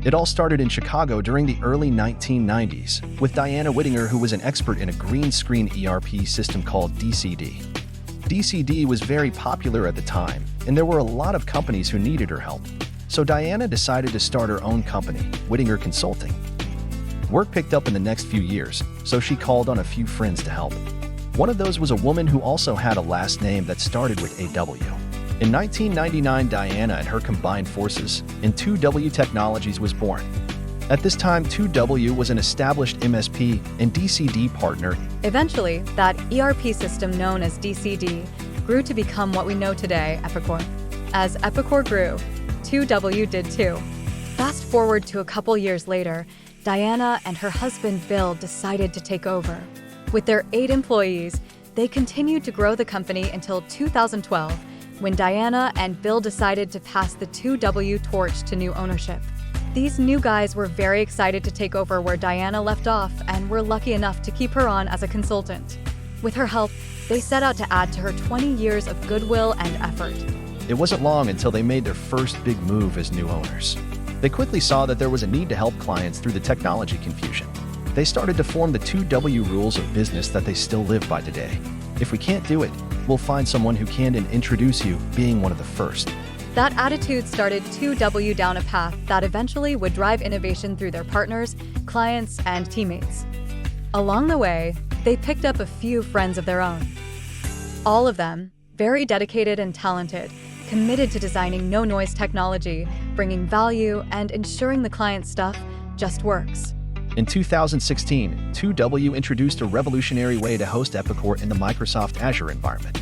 It all started in Chicago during the early 1990s, with Diana Whittinger, who was an expert in a green screen ERP system called DCD. DCD was very popular at the time, and there were a lot of companies who needed her help. So Diana decided to start her own company, Whittinger Consulting. Work picked up in the next few years, so she called on a few friends to help. One of those was a woman who also had a last name that started with AW. In 1999, Diana and her combined forces in 2W Technologies was born. At this time, 2W was an established MSP and DCD partner. Eventually, that ERP system known as DCD grew to become what we know today, Epicor. As Epicor grew, 2W did too. Fast forward to a couple years later, Diana and her husband Bill decided to take over. With their 8 employees, they continued to grow the company until 2012, when Diana and Bill decided to pass the 2W torch to new ownership. These new guys were very excited to take over where Diana left off and were lucky enough to keep her on as a consultant. With her help, they set out to add to her 20 years of goodwill and effort. It wasn't long until they made their first big move as new owners. They quickly saw that there was a need to help clients through the technology confusion. They started to form the 2W rules of business that they still live by today. If we can't do it, we'll find someone who can and introduce you, being one of the first. That attitude started 2W down a path that eventually would drive innovation through their partners, clients, and teammates. Along the way, they picked up a few friends of their own. All of them, very dedicated and talented, committed to designing no-noise technology, bringing value, and ensuring the client's stuff just works. In 2016, 2W introduced a revolutionary way to host Epicor in the Microsoft Azure environment.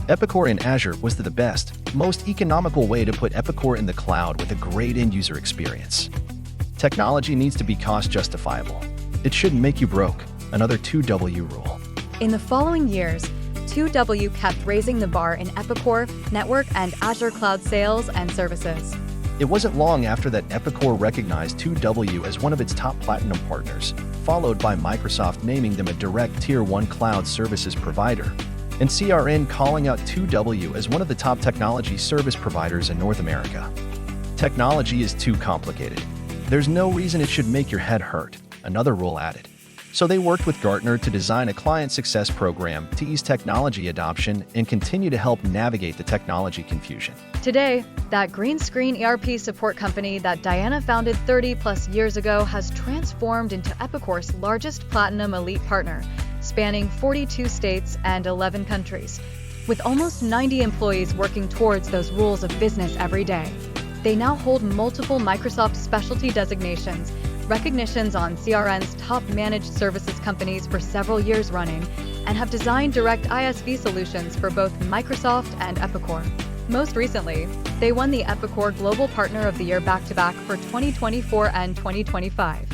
Epicor in Azure was the best, most economical way to put Epicor in the cloud with a great end-user experience. Technology needs to be cost-justifiable. It shouldn't make you broke, another 2W rule. In the following years, 2W kept raising the bar in Epicor, network, and Azure cloud sales and services. It wasn't long after that Epicor recognized 2W as one of its top platinum partners, followed by Microsoft naming them a direct Tier 1 cloud services provider, and CRN calling out 2W as one of the top technology service providers in North America. Technology is too complicated. There's no reason it should make your head hurt, another rule added. So they worked with Gartner to design a client success program to ease technology adoption and continue to help navigate the technology confusion. Today, that green screen ERP support company that Diana founded 30-plus years ago has transformed into Epicor's largest platinum elite partner, spanning 42 states and 11 countries, with almost 90 employees working towards those rules of business every day. They now hold multiple Microsoft specialty designations, recognitions on CRN's top managed services companies for several years running, and have designed direct ISV solutions for both Microsoft and Epicor. Most recently, they won the Epicor Global Partner of the Year back-to-back for 2024 and 2025,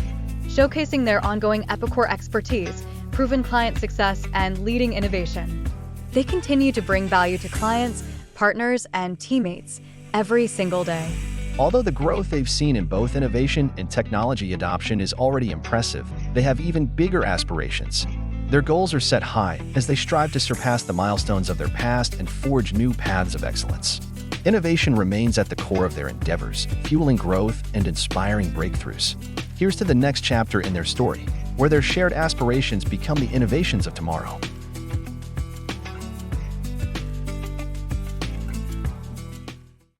showcasing their ongoing Epicor expertise, proven client success, and leading innovation. They continue to bring value to clients, partners, and teammates every single day. Although the growth they've seen in both innovation and technology adoption is already impressive, they have even bigger aspirations. Their goals are set high as they strive to surpass the milestones of their past and forge new paths of excellence. Innovation remains at the core of their endeavors, fueling growth and inspiring breakthroughs. Here's to the next chapter in their story, where their shared aspirations become the innovations of tomorrow.